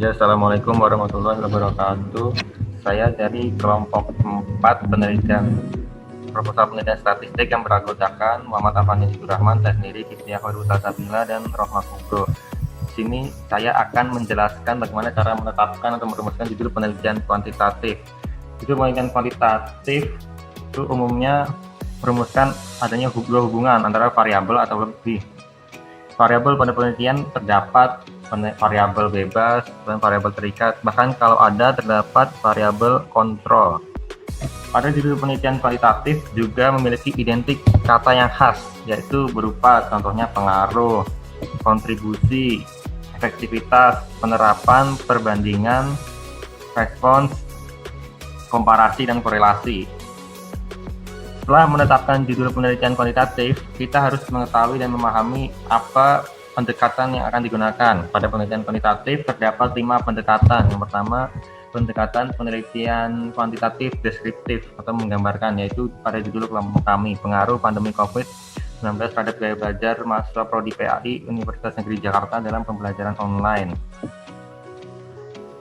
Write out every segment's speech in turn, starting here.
Ya, Assalamualaikum warahmatullahi wabarakatuh. Saya dari kelompok 4 penelitian proposal penelitian statistik yang beranggotakan Muhammad Afandi Rahman, saya sendiri, Kifliya Khairul Sabila, dan Rohmah Kubro. Di sini saya akan menjelaskan bagaimana cara menetapkan atau merumuskan judul penelitian kuantitatif. Judul penelitian kuantitatif itu umumnya merumuskan adanya dua hubungan antara variabel atau lebih. Variabel pada penelitian terdapat variabel bebas dan variabel terikat, bahkan kalau ada terdapat variabel kontrol. Pada judul penelitian kualitatif juga memiliki identik kata yang khas, yaitu berupa contohnya pengaruh, kontribusi, efektivitas, penerapan, perbandingan, respons, komparasi, dan korelasi. Setelah menetapkan judul penelitian kuantitatif, kita harus mengetahui dan memahami apa pendekatan yang akan digunakan. Pada penelitian kuantitatif terdapat 5 pendekatan. Yang pertama, pendekatan penelitian kuantitatif deskriptif atau menggambarkan, yaitu pada judul kelompok kami, pengaruh pandemi COVID-19 terhadap gaya belajar mahasiswa Prodi PAI Universitas Negeri Jakarta dalam pembelajaran online.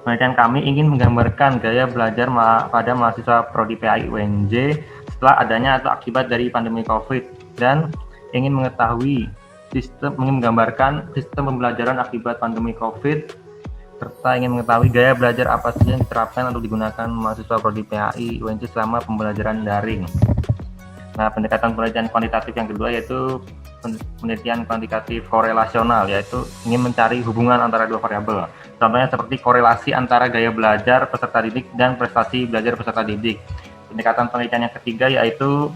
Penelitian kami ingin menggambarkan gaya belajar pada mahasiswa Prodi PAI UNJ setelah adanya atau akibat dari pandemi COVID, dan ingin menggambarkan sistem pembelajaran akibat pandemi COVID, serta ingin mengetahui gaya belajar apa saja yang diterapkan atau digunakan mahasiswa Prodi PAI UNJ selama pembelajaran daring. Nah, pendekatan penelitian kuantitatif yang kedua yaitu penelitian kuantitatif korelasional, yaitu ingin mencari hubungan antara dua variabel. Contohnya seperti korelasi antara gaya belajar peserta didik dan prestasi belajar peserta didik. Pendekatan penelitian yang ketiga yaitu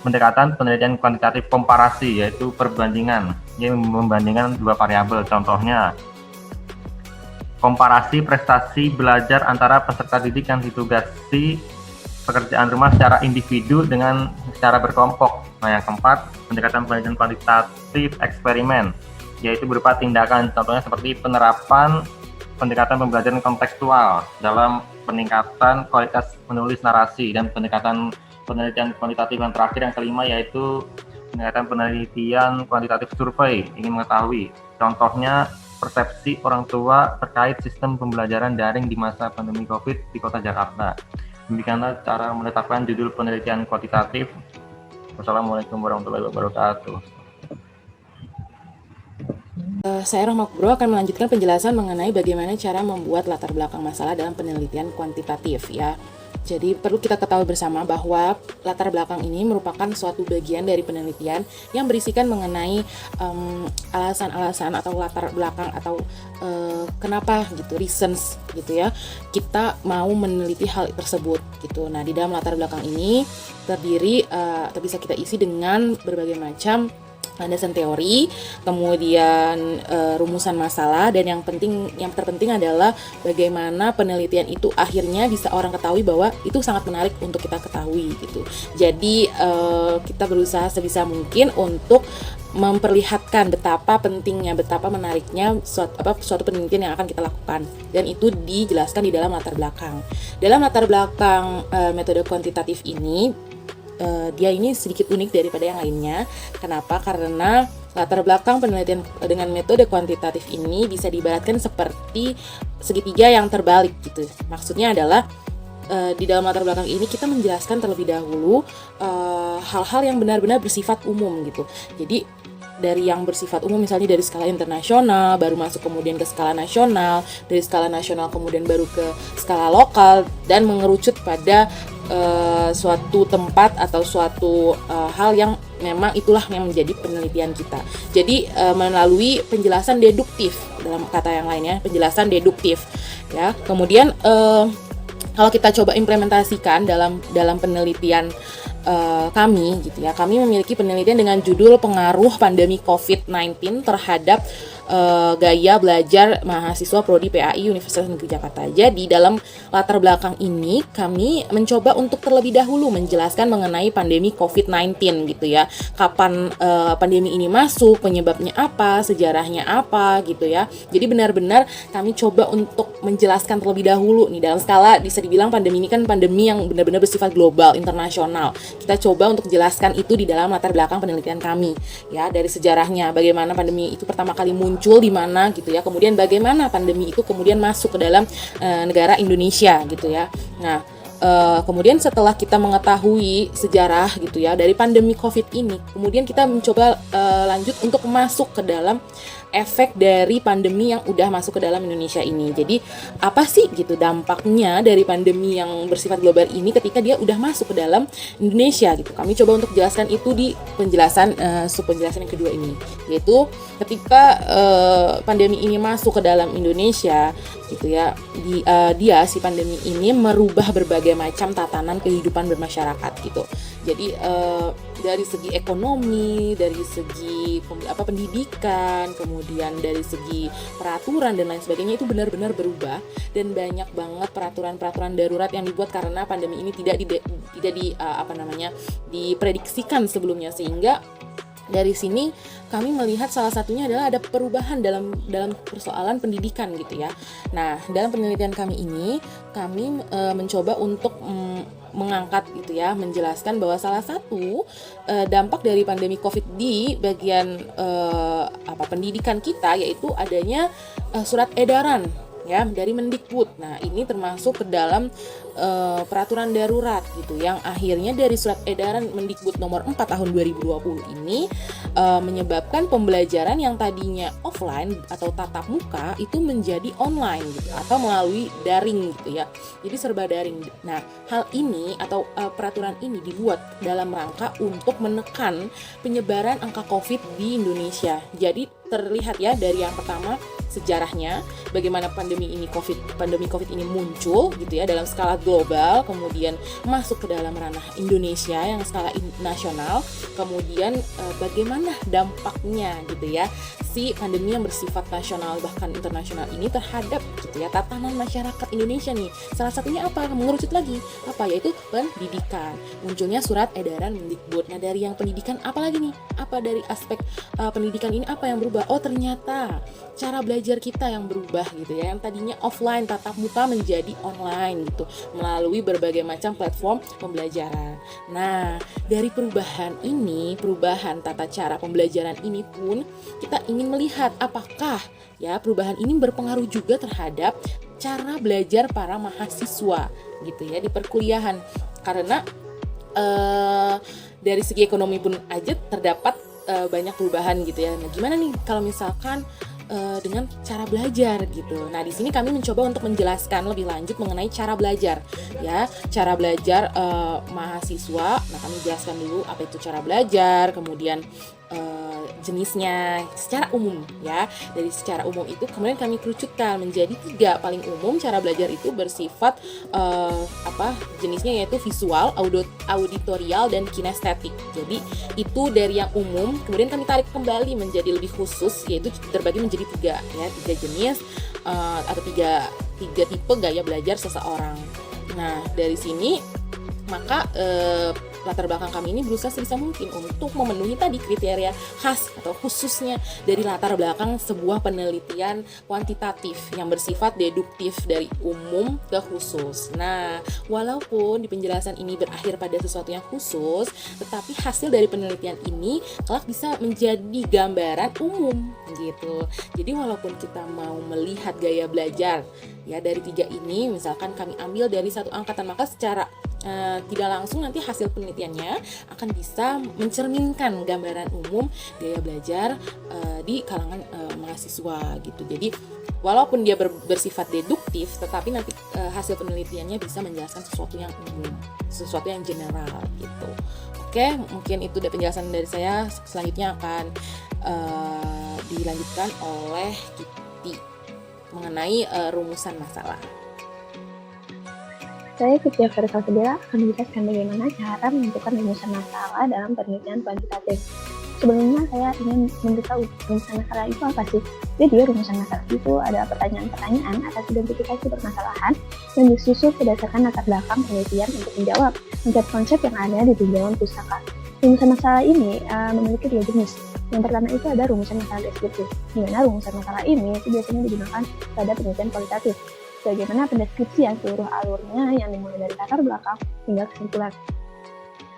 pendekatan penelitian kuantitatif komparasi, yaitu perbandingan, yang membandingkan dua variabel. Contohnya komparasi prestasi belajar antara peserta didik yang ditugasi pekerjaan rumah secara individu dengan secara berkelompok. Nah, yang keempat, pendekatan penelitian kuantitatif eksperimen, yaitu berupa tindakan, contohnya seperti penerapan pendekatan pembelajaran kontekstual dalam peningkatan kualitas menulis narasi, dan pendekatan penelitian kuantitatif yang terakhir yang kelima yaitu pendekatan penelitian kuantitatif survei, ingin mengetahui contohnya persepsi orang tua terkait sistem pembelajaran daring di masa pandemi COVID di Kota Jakarta. Demikianlah cara menetapkan judul penelitian kuantitatif. Wassalamualaikum warahmatullahi wabarakatuh. Saya Rohmah Kubro akan melanjutkan penjelasan mengenai bagaimana cara membuat latar belakang masalah dalam penelitian kuantitatif ya. Jadi perlu kita ketahui bersama bahwa latar belakang ini merupakan suatu bagian dari penelitian yang berisikan mengenai alasan-alasan atau latar belakang atau kenapa gitu, reasons gitu ya, kita mau meneliti hal tersebut gitu. Nah, di dalam latar belakang ini terdiri atau bisa kita isi dengan berbagai macam landasan teori, kemudian rumusan masalah, dan yang terpenting adalah bagaimana penelitian itu akhirnya bisa orang ketahui bahwa itu sangat menarik untuk kita ketahui gitu. Jadi kita berusaha sebisa mungkin untuk memperlihatkan betapa pentingnya, betapa menariknya suatu penelitian yang akan kita lakukan, dan itu dijelaskan di dalam latar belakang. Dalam latar belakang metode kuantitatif ini, dia ini sedikit unik daripada yang lainnya. Kenapa? Karena latar belakang penelitian dengan metode kuantitatif ini bisa diibaratkan seperti segitiga yang terbalik gitu. Maksudnya adalah di dalam latar belakang ini kita menjelaskan terlebih dahulu hal-hal yang benar-benar bersifat umum gitu. Jadi dari yang bersifat umum, misalnya dari skala internasional baru masuk kemudian ke skala nasional, dari skala nasional kemudian baru ke skala lokal, dan mengerucut pada suatu tempat atau suatu hal yang memang itulah yang menjadi penelitian kita. Jadi melalui penjelasan deduktif, dalam kata yang lainnya penjelasan deduktif ya. Kemudian kalau kita coba implementasikan dalam penelitian kami gitu ya, kami memiliki penelitian dengan judul pengaruh pandemi COVID-19 terhadap gaya belajar mahasiswa Prodi PAI Universitas Negeri Jakarta. Jadi dalam latar belakang ini kami mencoba untuk terlebih dahulu menjelaskan mengenai pandemi COVID-19 gitu ya. Kapan pandemi ini masuk, penyebabnya apa, sejarahnya apa gitu ya. Jadi benar-benar kami coba untuk menjelaskan terlebih dahulu nih, dalam skala bisa dibilang pandemi ini kan pandemi yang benar-benar bersifat global, internasional. Kita coba untuk jelaskan itu di dalam latar belakang penelitian kami ya, dari sejarahnya, bagaimana pandemi itu pertama kali muncul muncul di mana gitu ya, kemudian bagaimana pandemi itu kemudian masuk ke dalam negara Indonesia gitu ya. Nah, kemudian setelah kita mengetahui sejarah gitu ya dari pandemi COVID ini, kemudian kita mencoba lanjut untuk masuk ke dalam efek dari pandemi yang udah masuk ke dalam Indonesia ini. Jadi apa sih gitu dampaknya dari pandemi yang bersifat global ini ketika dia udah masuk ke dalam Indonesia gitu. Kami coba untuk jelaskan itu di penjelasan subpenjelasan yang kedua ini, yaitu ketika pandemi ini masuk ke dalam Indonesia gitu ya, si pandemi ini merubah berbagai macam tatanan kehidupan bermasyarakat gitu. Jadi dari segi ekonomi, dari segi pendidikan, kemudian dari segi peraturan dan lain sebagainya itu benar-benar berubah, dan banyak banget peraturan-peraturan darurat yang dibuat karena pandemi ini tidak diprediksikan sebelumnya, sehingga dari sini kami melihat salah satunya adalah ada perubahan dalam persoalan pendidikan gitu ya. Nah, dalam penelitian kami ini kami mencoba untuk mengangkat gitu ya, menjelaskan bahwa salah satu dampak dari pandemi COVID di bagian pendidikan kita yaitu adanya surat edaran ya dari Mendikbud. Nah, ini termasuk ke dalam peraturan darurat gitu, yang akhirnya dari surat edaran Mendikbud nomor 4 tahun 2020 ini menyebabkan pembelajaran yang tadinya offline atau tatap muka itu menjadi online gitu, atau melalui daring gitu ya. Jadi serba daring. Nah, hal ini atau peraturan ini dibuat dalam rangka untuk menekan penyebaran angka COVID di Indonesia. Jadi terlihat ya dari yang pertama sejarahnya bagaimana pandemi COVID ini muncul gitu ya dalam skala global, kemudian masuk ke dalam ranah Indonesia yang skala nasional, kemudian bagaimana dampaknya gitu ya si pandemi yang bersifat nasional bahkan internasional ini terhadap gitu ya tatanan masyarakat Indonesia nih. Salah satunya apa? Mengerucut lagi apa, yaitu pendidikan. Munculnya surat edaran Mendikbud. Nah, dari yang pendidikan apa lagi nih? Apa dari aspek pendidikan ini apa yang berubah? Oh, ternyata cara belajar kita yang berubah gitu ya, yang tadinya offline tatap muka menjadi online gitu melalui berbagai macam platform pembelajaran. Nah, dari perubahan tata cara pembelajaran ini pun kita ingin melihat apakah ya perubahan ini berpengaruh juga terhadap cara belajar para mahasiswa gitu ya di perkuliahan, karena dari segi ekonomi pun aja terdapat banyak perubahan gitu ya. Nah, gimana nih kalau misalkan dengan cara belajar gitu. Nah, di sini kami mencoba untuk menjelaskan lebih lanjut mengenai cara belajar ya, cara belajar mahasiswa. Nah, kami jelaskan dulu apa itu cara belajar, kemudian jenisnya secara umum ya. Dari secara umum itu kemudian kami kerucutkan menjadi 3 paling umum. Cara belajar itu bersifat jenisnya yaitu visual, auditorial, dan kinestetik. Jadi itu dari yang umum, kemudian kami tarik kembali menjadi lebih khusus, yaitu terbagi menjadi 3 ya, 3 jenis atau 3 tipe gaya belajar seseorang. Nah, dari sini maka latar belakang kami ini berusaha sebisa mungkin untuk memenuhi tadi kriteria khas atau khususnya dari latar belakang sebuah penelitian kuantitatif yang bersifat deduktif dari umum ke khusus. Nah, walaupun di penjelasan ini berakhir pada sesuatu yang khusus, tetapi hasil dari penelitian ini kelak bisa menjadi gambaran umum gitu. Jadi walaupun kita mau melihat gaya belajar ya dari 3 ini, misalkan kami ambil dari satu angkatan, maka secara tidak langsung nanti hasil penelitiannya akan bisa mencerminkan gambaran umum gaya belajar di kalangan mahasiswa gitu. Jadi walaupun dia bersifat deduktif, tetapi nanti hasil penelitiannya bisa menjelaskan sesuatu yang umum, sesuatu yang general gitu. Oke, mungkin itu udah penjelasan dari saya. Selanjutnya akan dilanjutkan oleh Kiti mengenai rumusan masalah. Saya Fitria Versal-Sedera akan menjelaskan bagaimana cara menentukan rumusan masalah dalam penelitian kuantitatif. Sebelumnya saya ingin memberitahu rumusan masalah itu apa sih? Jadi rumusan masalah itu adalah pertanyaan-pertanyaan atas identifikasi permasalahan yang disusun berdasarkan latar belakang penelitian untuk menjawab konsep-konsep yang ada di tinjauan pustaka. Rumusan masalah ini memiliki 2 jenis. Yang pertama itu ada rumusan masalah deskriptif, di mana rumusan masalah ini itu biasanya digunakan pada penelitian kualitatif. Bagaimana pendeskripsian seluruh alurnya yang dimulai dari latar belakang hingga kesimpulan.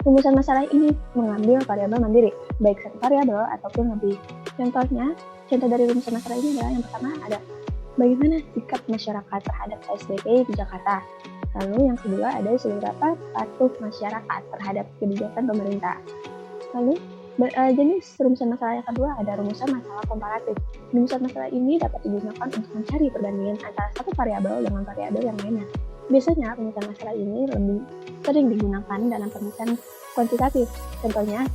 Rumusan masalah ini mengambil variabel mandiri, baik satu variabel ataupun lebih. Contohnya, Contoh dari rumusan masalah ini adalah yang pertama ada bagaimana sikap masyarakat terhadap PSBB di Jakarta. Lalu yang kedua ada seberapa patuh masyarakat terhadap kebijakan pemerintah. Lalu jenis rumusan masalah yang kedua ada rumusan masalah komparatif. Rumusan masalah ini dapat digunakan untuk mencari perbandingan antara satu variabel dengan variabel yang lainnya. Biasanya rumusan masalah ini lebih sering digunakan dalam pemecahan kuantitatif. Contohnya,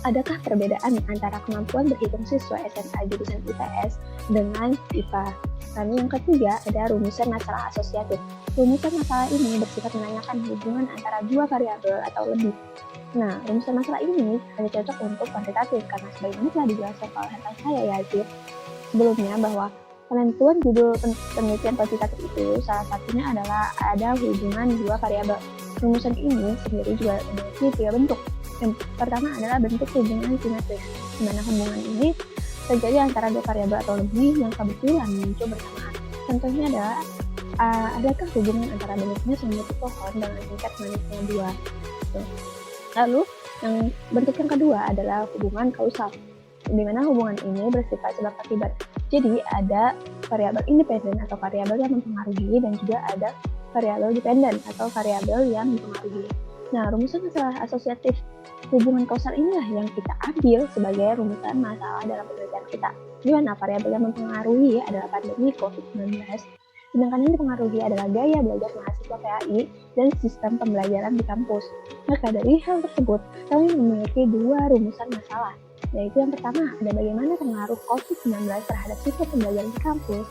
adakah perbedaan antara kemampuan berhitung siswa SMA jurusan IPS dengan IPA? Lalu yang ketiga ada rumusan masalah asosiatif. Rumusan masalah ini bersifat menanyakan hubungan antara dua variabel atau lebih. Nah, rumusan masalah ini hanya cocok untuk kuantitatif karena sebagaimana telah dijelaskan oleh rekan saya Yazid sebelumnya bahwa penentuan judul penelitian kuantitatif itu salah satunya adalah ada hubungan dua variabel. Rumusan ini sendiri juga memiliki tiga bentuk. Yang pertama adalah bentuk hubungan simetris, di mana hubungan ini terjadi antara dua variabel atau lebih yang kebetulan muncul bersamaan. Contohnya adalah adakah hubungan antara bentuknya seperti pohon dengan tingkat manisnya 2. Lalu yang bentuk yang kedua adalah hubungan kausal, di mana hubungan ini bersifat sebab akibat. Jadi ada variabel independen atau variabel yang mempengaruhi dan juga ada variabel dependen atau variabel yang mempengaruhi. Nah, rumusan masalah asosiatif hubungan kausal inilah yang kita ambil sebagai rumusan masalah dalam penelitian kita, di mana variabel yang mempengaruhi adalah pandemi COVID-19, sedangkan yang dipengaruhi adalah gaya belajar mahasiswa PAI dan sistem pembelajaran di kampus. Maka dari hal tersebut, kami memiliki dua rumusan masalah, yaitu yang pertama ada bagaimana pengaruh COVID-19 terhadap sistem pembelajaran di kampus,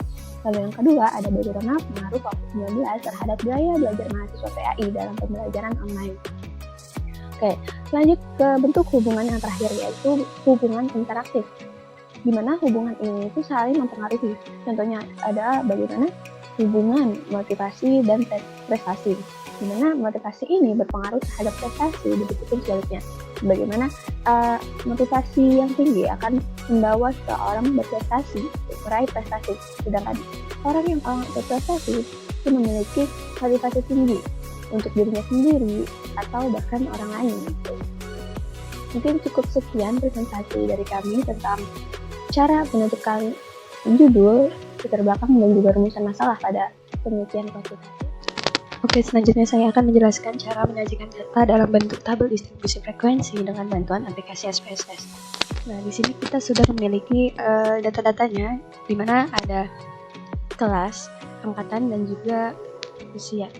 lalu yang kedua ada bagaimana pengaruh COVID-19 terhadap gaya belajar mahasiswa PAI dalam pembelajaran online. Oke, lanjut ke bentuk hubungan yang terakhir, yaitu hubungan interaktif, di mana hubungan ini itu saling mempengaruhi. Contohnya ada bagaimana hubungan motivasi dan prestasi, di mana motivasi ini berpengaruh terhadap prestasi, begitupun sebaliknya. Bagaimana motivasi yang tinggi akan membawa seseorang berprestasi, meraih prestasi, sedangkan orang yang berprestasi itu memiliki motivasi tinggi untuk dirinya sendiri atau bahkan orang lain. Mungkin cukup sekian presentasi dari kami tentang cara menentukan judul, latar belakang, dan juga rumusan masalah pada penelitian kuantitatif. Oke, selanjutnya saya akan menjelaskan cara menyajikan data dalam bentuk tabel distribusi frekuensi dengan bantuan aplikasi SPSS. Nah, di sini kita sudah memiliki data-datanya, di mana ada kelas, angkatan, dan juga usia.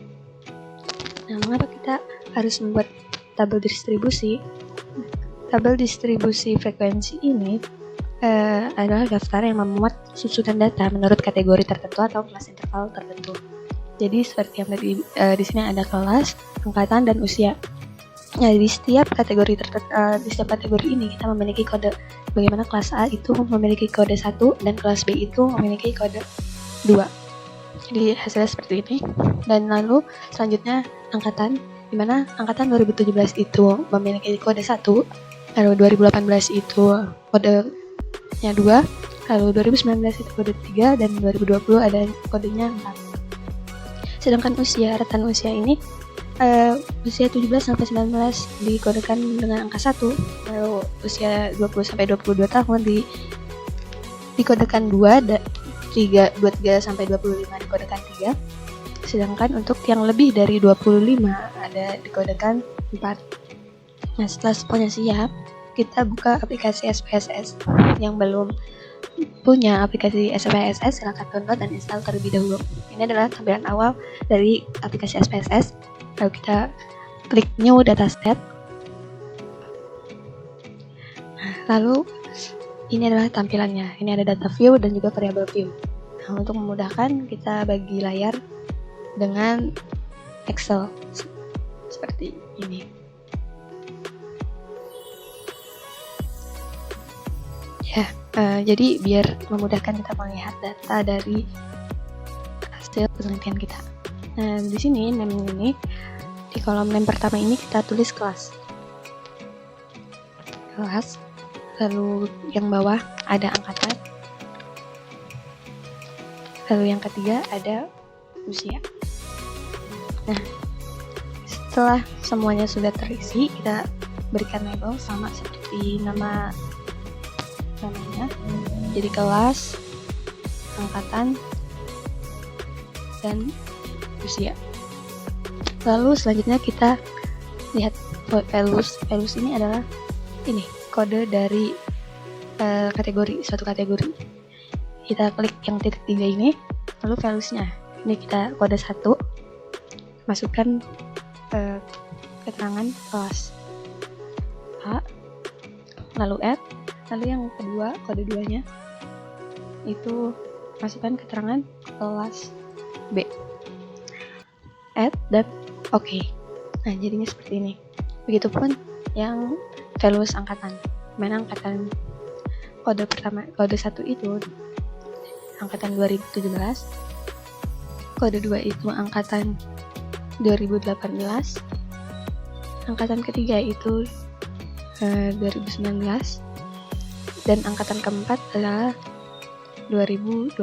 Nah, mengapa kita harus membuat tabel distribusi? Tabel distribusi frekuensi ini adalah daftar yang memuat susunan data menurut kategori tertentu atau kelas interval tertentu. Jadi seperti yang tadi di sini ada kelas, angkatan, dan usia. Nah, di setiap kategori ini kita memiliki kode. Bagaimana kelas A itu memiliki kode 1 dan kelas B itu memiliki kode 2. Jadi hasilnya seperti ini. Dan lalu selanjutnya angkatan, di mana angkatan 2017 itu memiliki kode 1, lalu 2018 itu kodenya 2, lalu 2019 itu kode 3, dan 2020 ada kodenya 4. Sedangkan rentan usia ini usia 17 sampai 19 dikodekan dengan angka 1, lalu usia 20 sampai 22 tahun dikodekan 2, 23 sampai 25 dikodekan 3. Sedangkan untuk yang lebih dari 25 ada dikodekan 4. Nah, setelah semuanya siap, kita buka aplikasi SPSS. Yang belum punya aplikasi SPSS, silakan download dan install terlebih dahulu. Ini adalah tampilan awal dari aplikasi SPSS. Lalu kita klik New Dataset. Lalu ini adalah tampilannya. Ini ada data view dan juga variable view. Nah, untuk memudahkan kita bagi layar dengan Excel seperti ini. Ya, jadi biar memudahkan kita melihat data dari hasil penelitian kita. Nah, di sini name ini, di kolom name pertama ini kita tulis kelas. Lalu yang bawah ada angkatan. Lalu yang ketiga ada usia. Nah, setelah semuanya sudah terisi, kita berikan label sama seperti namanya. Jadi kelas, angkatan, dan usia. Lalu selanjutnya kita lihat values. Values ini adalah kode dari kategori, suatu kategori. Kita klik yang titik 3 ini, lalu valuesnya. Ini kita kode 1, masukkan keterangan kelas A, lalu add, lalu yang kedua, kode 2-nya itu masukkan keterangan kelas B, add, dan oke. Nah, jadinya seperti ini. Begitupun yang values angkatan, mana angkatan kode pertama, kode 1 itu angkatan 2017, kode 2 itu angkatan 2018, angkatan ketiga itu 2019, dan angkatan keempat adalah 2020.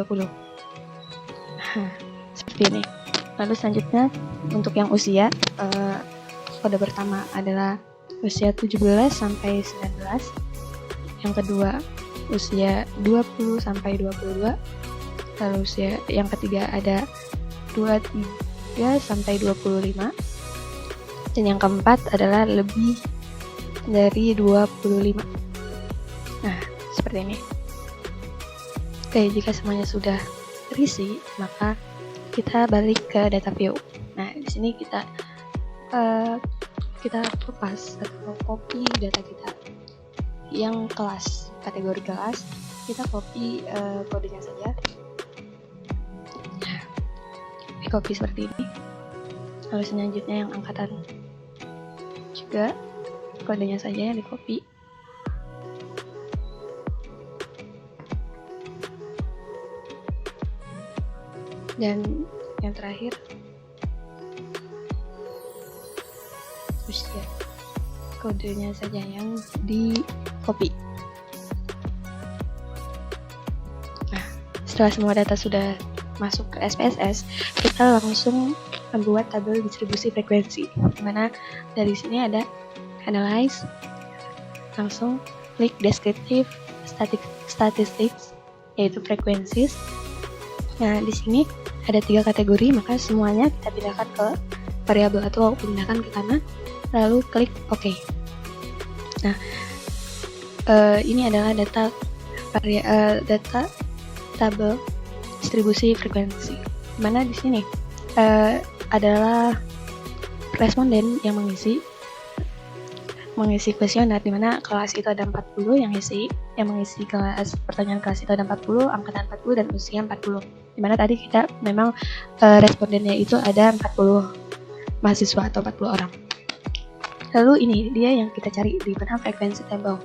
Seperti ini. Lalu selanjutnya untuk yang usia, kode pertama adalah usia 17 sampai 19, yang kedua usia 20 sampai 22, lalu usia yang ketiga ada 23 sampai 25, dan yang keempat adalah lebih dari 25. Nah, seperti ini. Oke, jika semuanya sudah terisi, maka kita balik ke data view. Nah, di sini kita lepas atau copy data kita yang kelas, kategori kelas, kita copy kodenya saja. Di copy seperti ini. Lalu selanjutnya yang angkatan juga kodenya saja yang di copy. Dan yang terakhir usia, kodenya saja yang di copy. Nah, setelah semua data sudah masuk ke SPSS, kita langsung membuat tabel distribusi frekuensi, dimana dari sini ada analyze, langsung klik descriptive statistics, yaitu frekuensis. Nah, di sini ada 3 kategori, maka semuanya kita pindahkan ke variabel atau pindahkan ke kanan, lalu klik OK. Nah, ini adalah data tabel distribusi frekuensi, mana di sini adalah responden yang mengisi kuesioner, di mana kelas itu ada 40 yang mengisi kelas, pertanyaan kelas itu ada 40, angkatan 40, dan usia 40. Di mana tadi kita memang respondennya itu ada 40 mahasiswa atau 40 orang. Lalu ini dia yang kita cari di mana frekuensi table.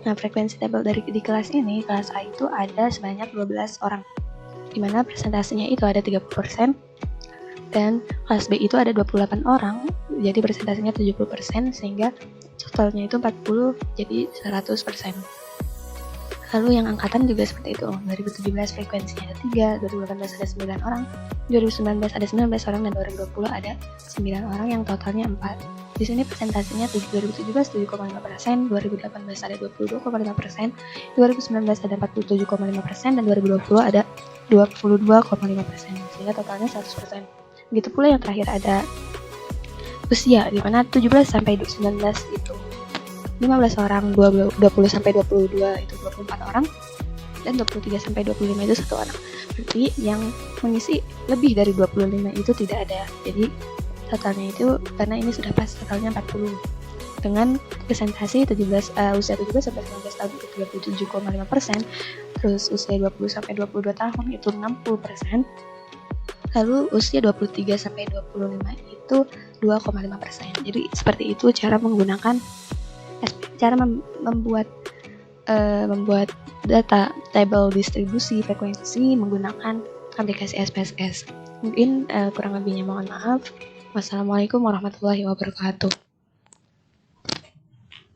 Nah, frekuensi table di kelas ini, kelas A itu ada sebanyak 12 orang, di mana persentasenya itu ada 30%, dan kelas B itu ada 28 orang, jadi persentasenya 70%, sehingga totalnya itu 40, jadi 100%. Lalu yang angkatan juga seperti itu, 2017 frekuensinya ada 3, 2018 ada 9 orang, 2019 ada 19 orang, dan 2020 ada 9 orang, yang totalnya 4. Di sini persentasenya 2017 7,5%, 2018 ada 22,5%, 2019 ada 47,5%, dan 2020 ada 22,5%, sehingga totalnya 100%. Begitu pula yang terakhir ada usia, di mana 17 sampai 19 itu 15 orang, 20 sampai 22 itu 24 orang, dan 23 sampai 25 itu 1 orang. Berarti yang mengisi lebih dari 25 itu tidak ada. Jadi totalnya itu, karena ini sudah pas, totalnya 40. Dengan presentasi usia 17 sampai 19 tahun itu 37,5%, terus usia 20 sampai 22 tahun itu 60%, lalu usia 23 sampai 25 itu 2,5%. Jadi seperti itu cara membuat data table distribusi frekuensi menggunakan aplikasi SPSS. Mungkin kurang lebihnya mohon maaf. Wassalamualaikum warahmatullahi wabarakatuh.